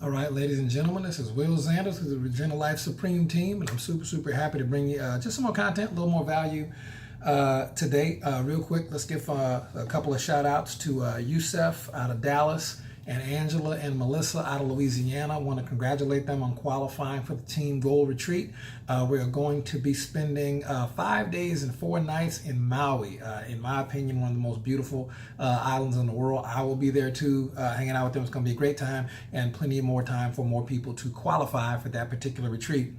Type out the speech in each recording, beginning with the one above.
All right, ladies and gentlemen, this is Will Zanders with the Regina Life Supreme Team, and I'm super happy to bring you just some more content, a little more value today. Real quick, let's give a couple of shout outs to Youssef out of Dallas and Angela and Melissa out of Louisiana. I want to congratulate them on qualifying for the Team Goal Retreat. We are going to be spending 5 days and 4 nights in Maui. In my opinion, one of the most beautiful islands in the world. I will be there too, hanging out with them. It's going to be a great time and plenty more time for more people to qualify for that particular retreat.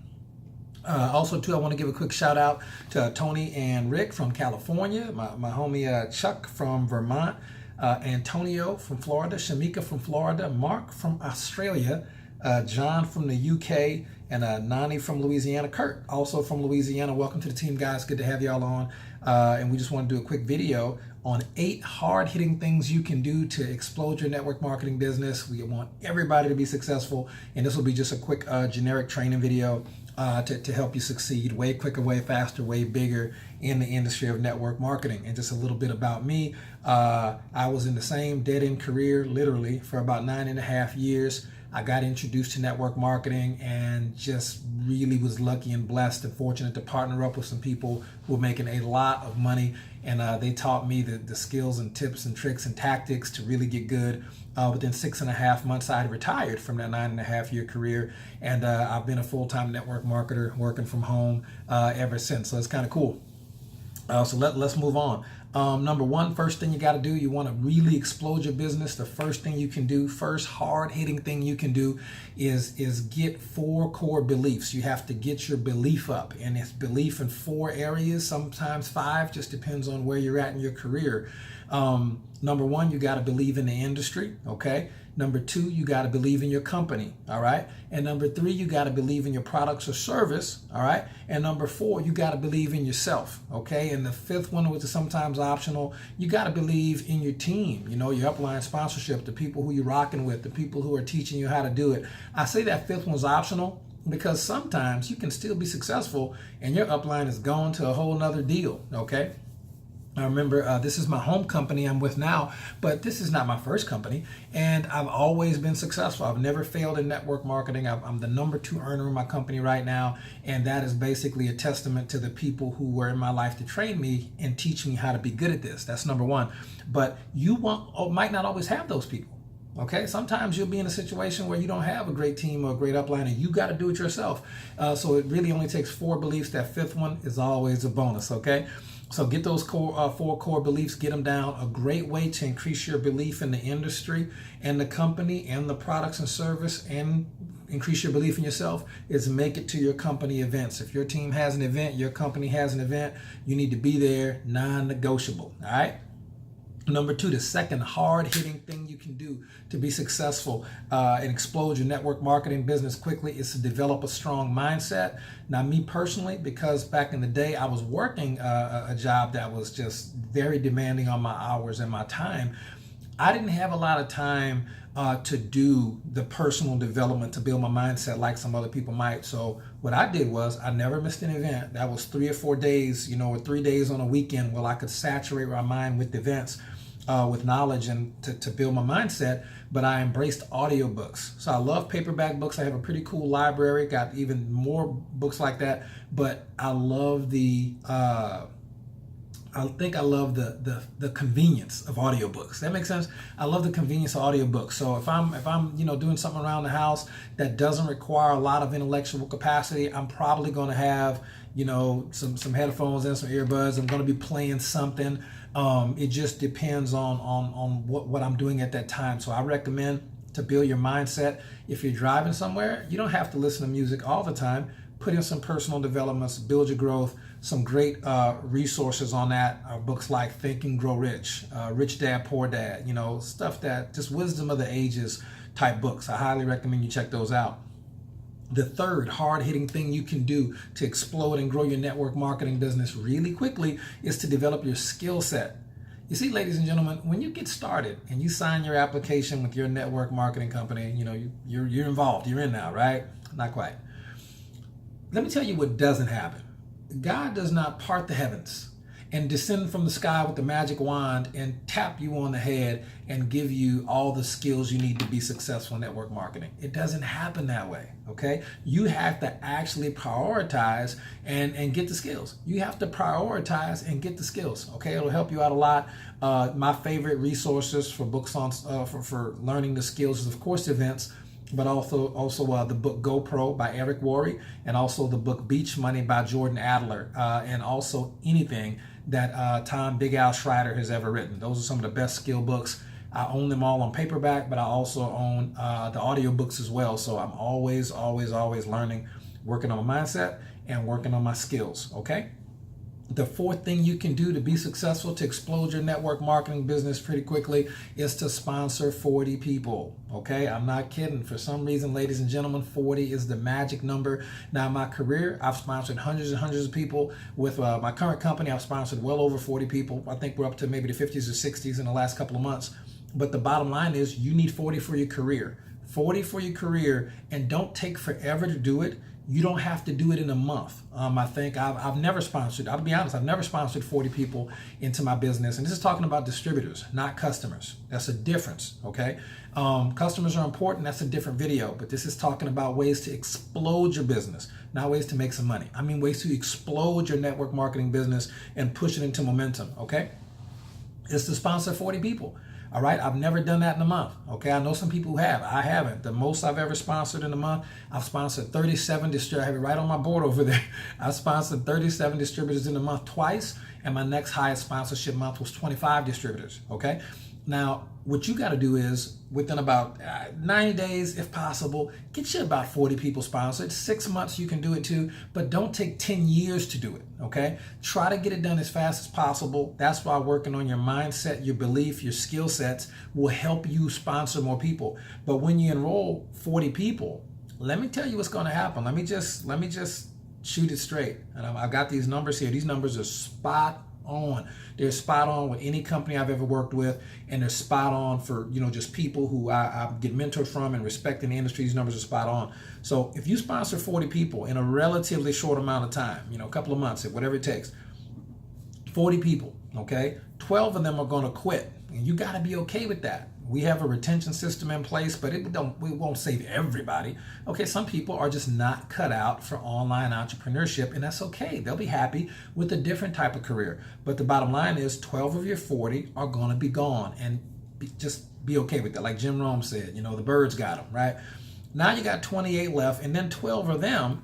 Also, too, I want to give a quick shout out to Tony and Rick from California, my homie Chuck from Vermont, Antonio from Florida, Shamika from Florida, Mark from Australia, John from the UK, and Nani from Louisiana, Kurt also from Louisiana. Welcome to the team, guys. Good to have y'all on. And we just want to do a quick video on 8 hard-hitting things you can do to explode your network marketing business. We want everybody to be successful, and this will be just a quick generic training video to help you succeed way quicker, way faster, way bigger in the industry of network marketing. And just a little bit about me. I was in the same dead-end career literally for about 9.5 years. I got introduced to network marketing and just really was lucky and blessed and fortunate to partner up with some people who were making a lot of money. And they taught me the skills and tips and tricks and tactics to really get good. Within 6.5 months, I had retired from that 9.5-year career. And I've been a full-time network marketer working from home ever since. So it's kind of cool. So let's move on. Number one, first thing you got to do, you want to really explode your business. The first thing you can do, first hard-hitting thing you can do is get 4 core beliefs. You have to get your belief up, and it's belief in 4 areas, sometimes 5, just depends on where you're at in your career. Number one, you got to believe in the industry, okay? Number 2, you got to believe in your company, all right? And number 3, you got to believe in your products or service, all right? And number 4, you got to believe in yourself, okay? And the 5th one, which is sometimes optional, you got to believe in your team, you know, your upline sponsorship, the people who you're rocking with, the people who are teaching you how to do it. I say that 5th one's optional because sometimes you can still be successful and your upline is going to a whole nother deal, okay? I remember this is my home company I'm with now, but this is not my first company, and I've always been successful. I've never failed in network marketing. I'm the number 2 earner in my company right now, and that is basically a testament to the people who were in my life to train me and teach me how to be good at this. That's number 1. But you might not always have those people. Okay, sometimes you'll be in a situation where you don't have a great team or a great upline and you got to do it yourself. So it really only takes 4 beliefs. That 5th one is always a bonus, okay? So get those 4 core beliefs, get them down. A great way to increase your belief in the industry and the company and the products and service and increase your belief in yourself is make it to your company events. If your team has an event, your company has an event, you need to be there, non-negotiable, all right? Number 2, the second hard-hitting thing you can do to be successful and explode your network marketing business quickly is to develop a strong mindset. Now, me personally, because back in the day I was working a job that was just very demanding on my hours and my time, I didn't have a lot of time to do the personal development to build my mindset like some other people might. So what I did was I never missed an event. That was 3 or 4 days, you know, or 3 days on a weekend where I could saturate my mind with events, with knowledge and to build my mindset. But I embraced audiobooks. So I love paperback books. I have a pretty cool library, got even more books like that. But I love the I think I love the convenience of audiobooks. That makes sense. I love the convenience of audiobooks. So if I'm you know doing something around the house that doesn't require a lot of intellectual capacity, I'm probably going to have you know some headphones and some earbuds. I'm going to be playing something. It just depends on what I'm doing at that time. So I recommend to build your mindset. If you're driving somewhere, you don't have to listen to music all the time. Put in some personal developments, build your growth. Some great resources on that are books like Think and Grow Rich, Rich Dad, Poor Dad, you know, stuff that just wisdom of the ages type books. I highly recommend you check those out. The third hard-hitting thing you can do to explode and grow your network marketing business really quickly is to develop your skill set. You see, ladies and gentlemen, when you get started and you sign your application with your network marketing company, you know, you're involved, you're in now, right? Not quite. Let me tell you what doesn't happen. God does not part the heavens and descend from the sky with the magic wand and tap you on the head and give you all the skills you need to be successful in network marketing. It doesn't happen that way, okay? You have to actually prioritize and get the skills. You have to prioritize and get the skills, okay? It'll help you out a lot. My favorite resources for books on for learning the skills is, of course, events, but also the book GoPro by Eric Worre, and also the book Beach Money by Jordan Adler, and also anything that Tom Big Al Schreider has ever written. Those are some of the best skill books. I own them all on paperback, but I also own the audio books as well. So I'm always learning, working on my mindset and working on my skills, okay? The fourth thing you can do to be successful, to explode your network marketing business pretty quickly, is to sponsor 40 people, okay? I'm not kidding. For some reason, ladies and gentlemen, 40 is the magic number. Now, in my career, I've sponsored hundreds and hundreds of people. With my current company, I've sponsored well over 40 people. I think we're up to maybe the 50s or 60s in the last couple of months. But the bottom line is you need 40 for your career. 40 for your career, and don't take forever to do it. You don't have to do it in a month. I think I've never sponsored, I'll be honest, I've never sponsored 40 people into my business. And this is talking about distributors, not customers. That's a difference, okay? Customers are important, that's a different video, but this is talking about ways to explode your business, not ways to make some money. I mean ways to explode your network marketing business and push it into momentum, okay? It's to sponsor 40 people. All right, I've never done that in a month. Okay, I know some people who have. I haven't. The most I've ever sponsored in a month, I've sponsored 37 distributors. I have it right on my board over there. I've sponsored 37 distributors in a month twice, and my next highest sponsorship month was 25 distributors. Okay, now what you got to do is within about 90 days, if possible, get you about 40 people sponsored. 6 months you can do it too, but don't take 10 years to do it, okay? Try to get it done as fast as possible. That's why working on your mindset, your belief, your skill sets will help you sponsor more people. But when you enroll 40 people, let me tell you what's going to happen. Let me just shoot it straight. And I've got these numbers here. These numbers are spot on. They're spot on with any company I've ever worked with, and they're spot on for just people who I get mentored from and respect in the industry. These numbers are spot on. So if you sponsor 40 people in a relatively short amount of time, a couple of months, whatever it takes, 40 people, okay, 12 of them are going to quit, and you got to be okay with that. We have a retention system in place, but it won't save everybody. Okay, some people are just not cut out for online entrepreneurship, and that's okay. They'll be happy with a different type of career. But the bottom line is 12 of your 40 are going to be gone, and just be okay with that. Like Jim Rome said, the birds got them, right? Now you got 28 left, and then 12 of them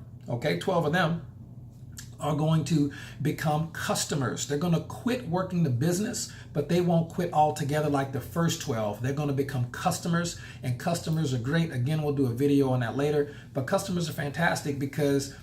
are going to become customers. They're going to quit working the business, but they won't quit altogether like the first 12. They're going to become customers, and customers are great. Again, we'll do a video on that later, but customers are fantastic because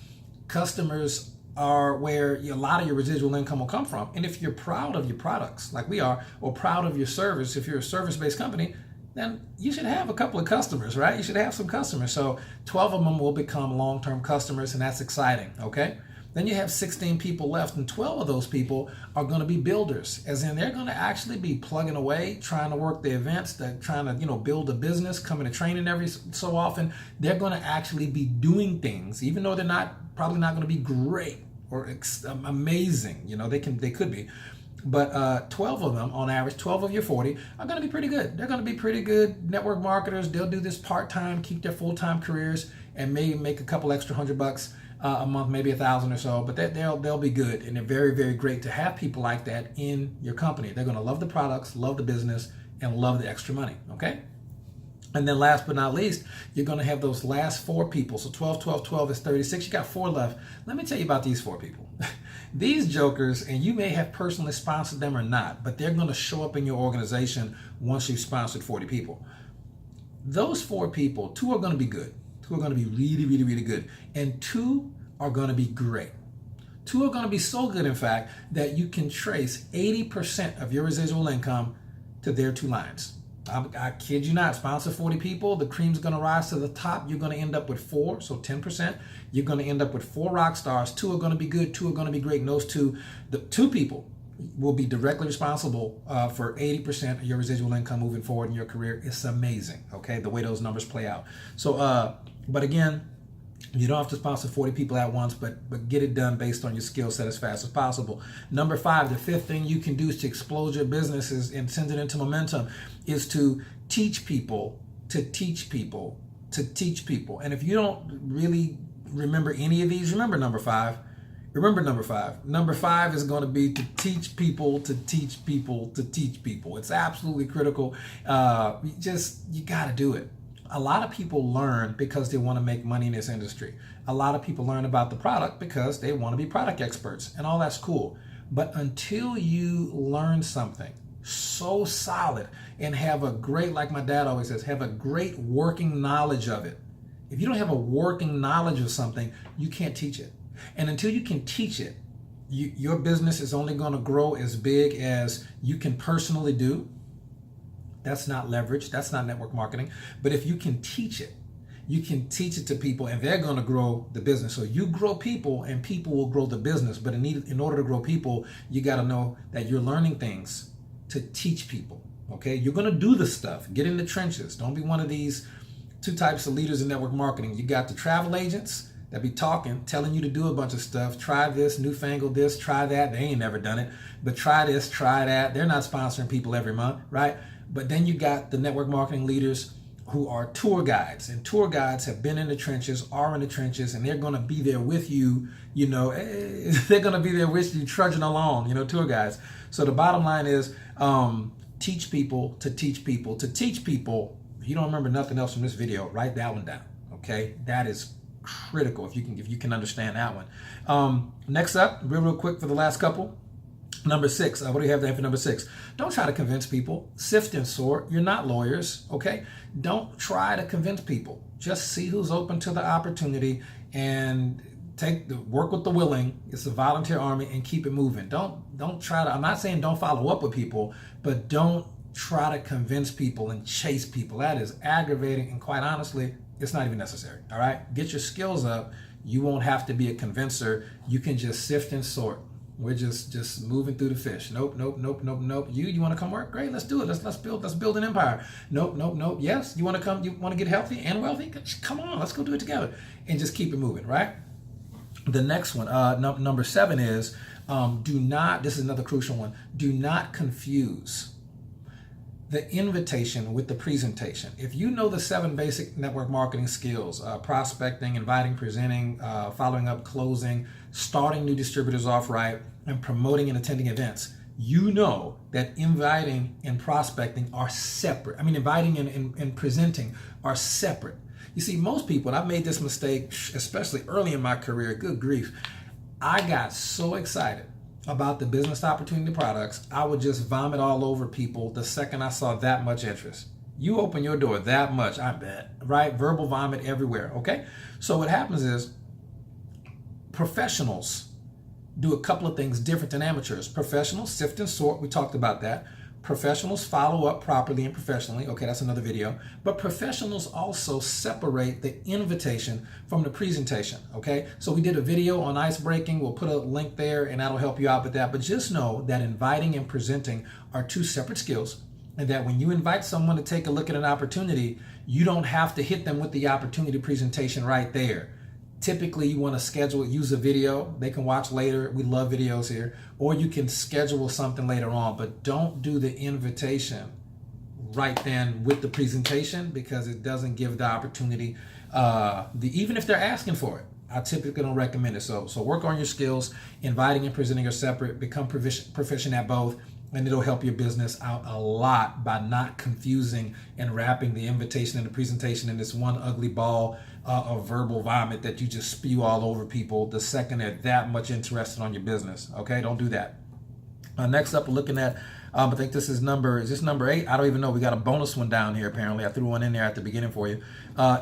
customers are where a lot of your residual income will come from. And if you're proud of your products, like we are, or proud of your service, if you're a service-based company, then you should have a couple of customers, right? You should have some customers. So 12 of them will become long-term customers, and that's exciting, okay? Then you have 16 people left, and 12 of those people are going to be builders, as in they're going to actually be plugging away, trying to work the events, they're trying to build a business, coming to training every so often. They're going to actually be doing things, even though they're probably not going to be great or amazing. They could be. But 12 of them, on average, 12 of your 40 are going to be pretty good. They're going to be pretty good network marketers. They'll do this part-time, keep their full-time careers, and maybe make a couple extra $100 a month, maybe 1,000 or so. But they'll be good, and they're very, very great to have people like that in your company. They're going to love the products, love the business, and love the extra money, okay? And then last but not least, you're going to have those last 4 people. So 12, 12, 12 is 36. You got 4 left. Let me tell you about these 4 people. These jokers, and you may have personally sponsored them or not, but they're going to show up in your organization once you've sponsored 40 people. Those 4 people, 2 are going to be good. 2 are going to be really, really, really good. And 2 are going to be great. 2 are going to be so good, in fact, that you can trace 80% of your residual income to their 2 lines. I kid you not, sponsor 40 people, the cream's going to rise to the top. You're going to end up with 4, so 10%. You're going to end up with 4 rock stars. 2 are going to be good, 2 are going to be great. And those 2 people will be directly responsible for 80% of your residual income moving forward in your career. It's amazing, okay, the way those numbers play out. So, but again, You don't have to sponsor 40 people at once, but get it done based on your skill set as fast as possible. Number 5, the 5th thing you can do to explode your businesses and send it into momentum is to teach people to teach people to teach people. And if you don't really remember any of these, remember number 5. Remember number 5. Number 5 is going to be to teach people to teach people to teach people. It's absolutely critical. You got to do it. A lot of people learn because they want to make money in this industry. A lot of people learn about the product because they want to be product experts, and all that's cool. But until you learn something so solid and have a great, like my dad always says, have a great working knowledge of it. If you don't have a working knowledge of something, you can't teach it. And until you can teach it, your business is only going to grow as big as you can personally do. That's not leverage. That's not network marketing. But if you can teach it, you can teach it to people and they're going to grow the business. So you grow people and people will grow the business. But in order to grow people, you got to know that you're learning things to teach people. Okay? You're going to do the stuff. Get in the trenches. Don't be one of these 2 types of leaders in network marketing. You got the travel agents that be talking, telling you to do a bunch of stuff. Try this, newfangled this, try that. They ain't never done it. But try this, try that. They're not sponsoring people every month, right? But then you got the network marketing leaders who are tour guides, and tour guides have been in the trenches, are in the trenches, and they're going to be there with you, they're going to be there with you trudging along, tour guides. So the bottom line is teach people to teach people to teach people. If you don't remember nothing else from this video, write that one down, okay? That is critical if you can understand that one. Next up, real quick for the last couple. Number 6, what do you have there for number 6? Don't try to convince people. Sift and sort. You're not lawyers, okay? Don't try to convince people. Just see who's open to the opportunity and work with the willing. It's a volunteer army, and keep it moving. Don't try to, I'm not saying don't follow up with people, but don't try to convince people and chase people. That is aggravating, and quite honestly, it's not even necessary, all right? Get your skills up. You won't have to be a convincer. You can just sift and sort. We're just moving through the fish. Nope. You want to come work? Great, let's do it. Let's build an empire. Nope. Yes, you want to come? You want to get healthy and wealthy? Come on, let's go do it together, and just keep it moving, right? The next one, number 7 is do not. This is another crucial one. Do not confuse the invitation with the presentation. If you know the 7 basic network marketing skills, prospecting, inviting, presenting, following up, closing, starting new distributors off right, and promoting and attending events, you know that inviting and prospecting are separate. Inviting and presenting are separate. You see, most people, and I've made this mistake, especially early in my career, good grief, I got so excited about the business opportunity products, I would just vomit all over people the second I saw that much interest. You open your door that much, I bet, right? Verbal vomit everywhere, okay? So what happens is professionals do a couple of things different than amateurs. Professionals sift and sort, we talked about that. Professionals follow up properly and professionally. Okay, that's another video. But professionals also separate the invitation from the presentation, okay? So we did a video on ice breaking. We'll put a link there and that'll help you out with that. But just know that inviting and presenting are 2 separate skills, and that when you invite someone to take a look at an opportunity, you don't have to hit them with the opportunity presentation right there. Typically, you want to schedule it, use a video they can watch later. We love videos here. Or you can schedule something later on, but don't do the invitation right then with the presentation, because it doesn't give the opportunity, even if they're asking for it. I typically don't recommend it. So work on your skills. Inviting and presenting are separate. Become proficient at both, and it'll help your business out a lot by not confusing and wrapping the invitation and the presentation in this one ugly ball of verbal vomit that you just spew all over people the second they're that much interested on your business. Okay, don't do that. Next up, we're looking at, I think this is number 8? I don't even know. We got a bonus one down here apparently. I threw one in there at the beginning for you.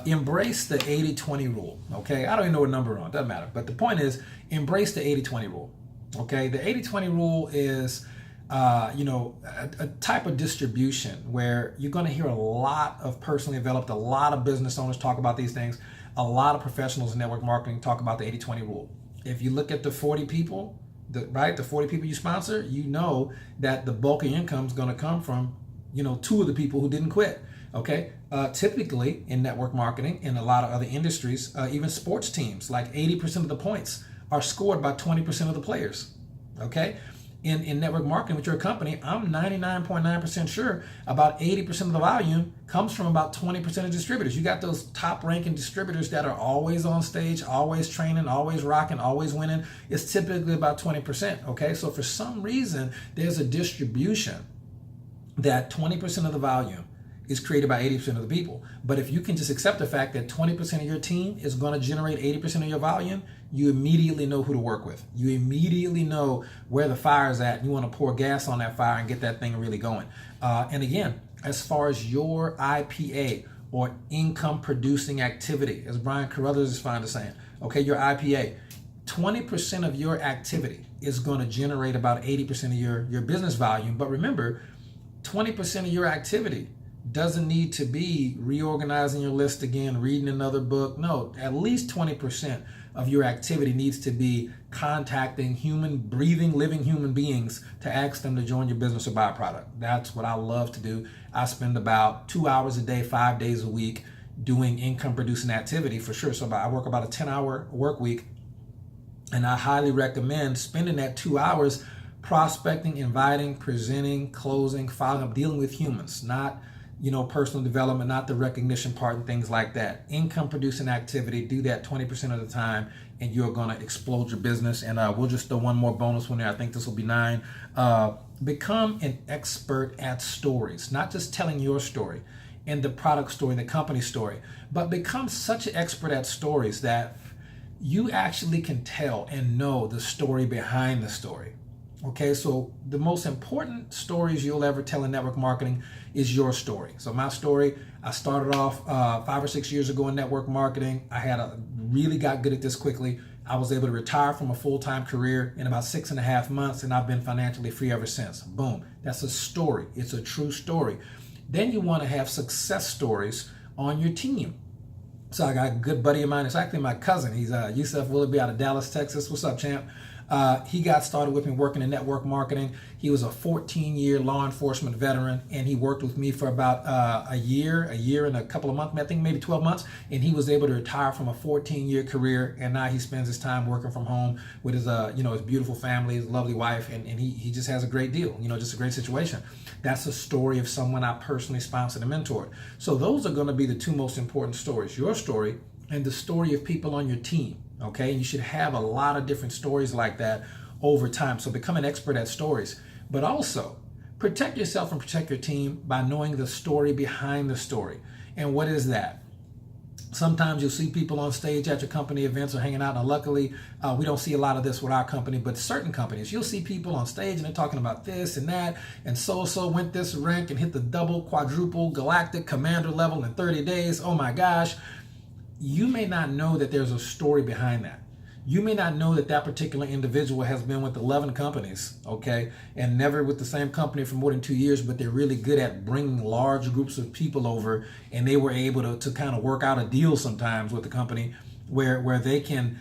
Embrace the 80-20 rule. Okay, I don't even know what number we're on. Doesn't matter. But the point is, embrace the 80-20 rule. Okay, the 80-20 rule is a type of distribution where you're going to hear a lot of personally developed, a lot of business owners talk about these things. A lot of professionals in network marketing talk about the 80-20 rule. If you look at the 40 people, the 40 people you sponsor, you know that the bulk of your income is going to come from, 2 of the people who didn't quit. Okay, typically in network marketing, in a lot of other industries, even sports teams, like 80% of the points are scored by 20% of the players. Okay, in network marketing with your company, I'm 99.9% sure about 80% of the volume comes from about 20% of distributors. You got those top ranking distributors that are always on stage, always training, always rocking, always winning. It's typically about 20%. Okay, so for some reason, there's a distribution that 20% of the volume is created by 80% of the people. But if you can just accept the fact that 20% of your team is going to generate 80% of your volume, you immediately know who to work with. You immediately know where the fire is at. You want to pour gas on that fire and get that thing really going. And again, as far as your IPA or income producing activity, as Brian Carruthers is fond of saying, okay, your IPA, 20% of your activity is going to generate about 80% of your business volume. But remember, 20% of your activity doesn't need to be reorganizing your list again, reading another book. No, at least 20% of your activity needs to be contacting human, breathing, living human beings to ask them to join your business or buy a product. That's what I love to do. I spend about 2 hours a day, 5 days a week doing income producing activity for sure. So I work about a 10-hour work week, and I highly recommend spending that 2 hours prospecting, inviting, presenting, closing, following up, dealing with humans, not personal development, not the recognition part and things like that. Income producing activity, do that 20% of the time and you're going to explode your business. And we'll just throw one more bonus one there. I think this will be 9. Become an expert at stories, not just telling your story and the product story, the company story, but become such an expert at stories that you actually can tell and know the story behind the story. Okay, so the most important stories you'll ever tell in network marketing is your story. So my story, I started off 5 or 6 years ago in network marketing. I really got good at this quickly. I was able to retire from a full-time career in about 6.5 months, and I've been financially free ever since. Boom, that's a story. It's a true story. Then you want to have success stories on your team. So I got a good buddy of mine. It's actually my cousin. He's Yusuf Willoughby out of Dallas, Texas. What's up, champ? He got started with me working in network marketing. He was a 14-year law enforcement veteran, and he worked with me for about a year and a couple of months, I think maybe 12 months, and he was able to retire from a 14-year career, and now he spends his time working from home with his his beautiful family, his lovely wife, and he just has a great deal, just a great situation. That's a story of someone I personally sponsored and mentored. So those are going to be the 2 most important stories, your story and the story of people on your team. Okay, and you should have a lot of different stories like that over time. So become an expert at stories, but also protect yourself and protect your team by knowing the story behind the story. And what is that? Sometimes you'll see people on stage at your company events or hanging out, and luckily we don't see a lot of this with our company, but certain companies, you'll see people on stage and they're talking about this and that, and so went this rank and hit the double, quadruple, galactic commander level in 30 days. Oh my gosh. You may not know that there's a story behind that. You may not know that that particular individual has been with 11 companies, okay, and never with the same company for more than 2 years, but they're really good at bringing large groups of people over, and they were able to kind of work out a deal sometimes with the company where they can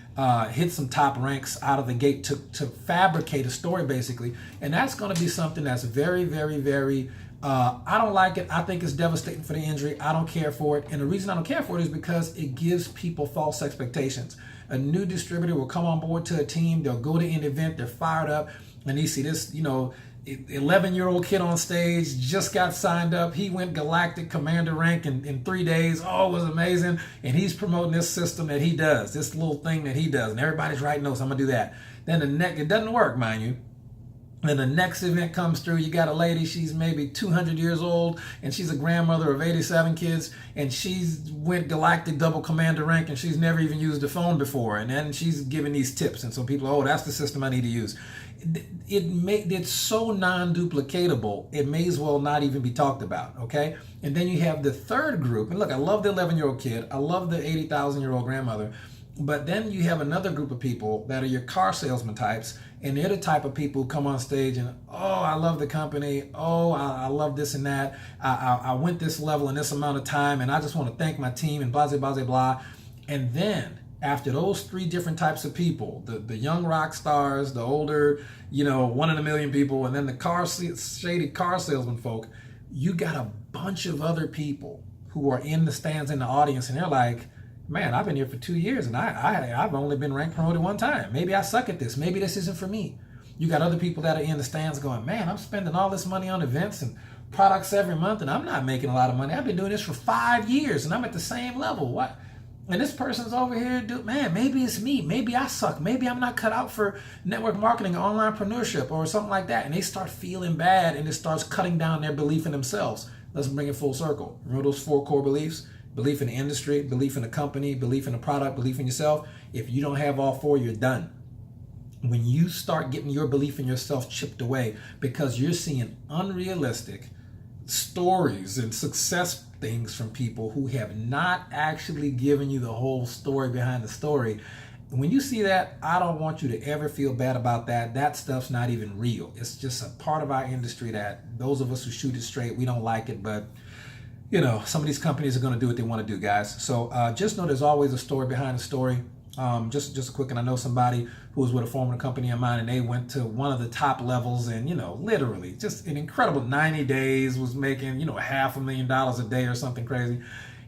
hit some top ranks out of the gate to fabricate a story, basically. And that's going to be something that's very, very, very I don't like it. I think it's devastating for the injury. I don't care for it. And the reason I don't care for it is because it gives people false expectations. A new distributor will come on board to a team. They'll go to an event. They're fired up. And they see this, 11-year-old kid on stage, just got signed up. He went galactic commander rank in 3 days. Oh, it was amazing. And he's promoting this system that he does, this little thing that he does. And everybody's writing notes. I'm going to do that. Then it doesn't work, mind you. And the next event comes through, you got a lady, she's maybe 200 years old, and she's a grandmother of 87 kids, and she's went galactic double commander rank, and she's never even used a phone before, and then she's giving these tips, and so people, oh, that's the system I need to use. It's so non-duplicatable, it may as well not even be talked about, okay? And then you have the third group, and look, I love the 11-year-old kid, I love the 80,000-year-old grandmother, but then you have another group of people that are your car salesman types, and they're the type of people who come on stage and, oh, I love the company. Oh, I love this and that. I went this level in this amount of time, and I just want to thank my team and blah, blah, blah, blah. And then after those 3 different types of people, the young rock stars, the older, 1 in a million people, and then the shady car salesman folk, you got a bunch of other people who are in the stands in the audience, and they're like, man, I've been here for 2 years and I've only been ranked promoted one time. Maybe I suck at this. Maybe this isn't for me. You got other people that are in the stands going, man, I'm spending all this money on events and products every month and I'm not making a lot of money. I've been doing this for 5 years and I'm at the same level. What? And this person's over here, man, maybe it's me. Maybe I suck. Maybe I'm not cut out for network marketing or online entrepreneurship or something like that. And they start feeling bad and it starts cutting down their belief in themselves. Let's bring it full circle. Remember those 4 core beliefs? Belief in the industry, belief in the company, belief in the product, belief in yourself. If you don't have all 4, you're done. When you start getting your belief in yourself chipped away because you're seeing unrealistic stories and success things from people who have not actually given you the whole story behind the story. When you see that, I don't want you to ever feel bad about that. That stuff's not even real. It's just a part of our industry that those of us who shoot it straight, we don't like it, but you know, some of these companies are going to do what they want to do, guys. So just know there's always a story behind the story. Just a quick, and I know somebody who was with a former company of mine, and they went to one of the top levels, and you know, literally just an incredible 90 days was making, you know, $500,000 a day or something crazy.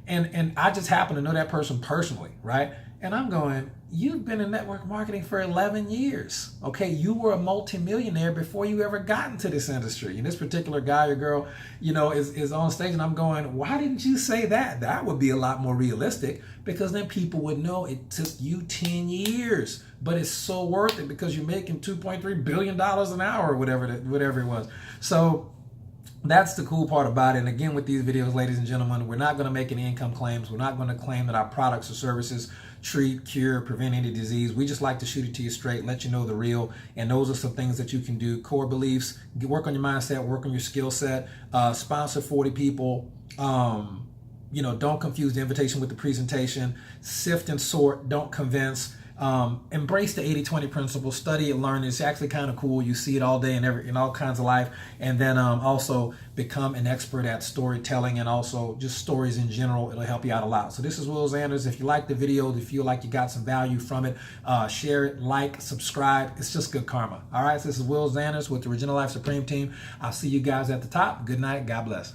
And I just happen to know that person personally, right? And I'm going, you've been in network marketing for 11 years. Okay, you were a multimillionaire before you ever got into this industry. And this particular guy or girl, you know, is on stage, and I'm going, why didn't you say that? That would be a lot more realistic, because then people would know it took you 10 years, but it's so worth it because you're making $2.3 billion an hour or whatever it was. So that's the cool part about it. And again, with these videos, ladies and gentlemen, we're not going to make any income claims. We're not going to claim that our products or services treat, cure, prevent any disease. We just like to shoot it to you straight, let you know the real. And those are some things that you can do. Core beliefs, work on your mindset, work on your skill set, sponsor 40 people. You know, don't confuse the invitation with the presentation. Sift and sort, don't convince. Embrace the 80-20 principle, study and learn. It's actually kind of cool. You see it all day in all kinds of life. And then also become an expert at storytelling and also just stories in general. It'll help you out a lot. So this is Will Zanders. If you like the video, if you feel like you got some value from it, share it, like, subscribe. It's just good karma. All right, so this is Will Zanders with the Original Life Supreme team. I'll see you guys at the top. Good night. God bless.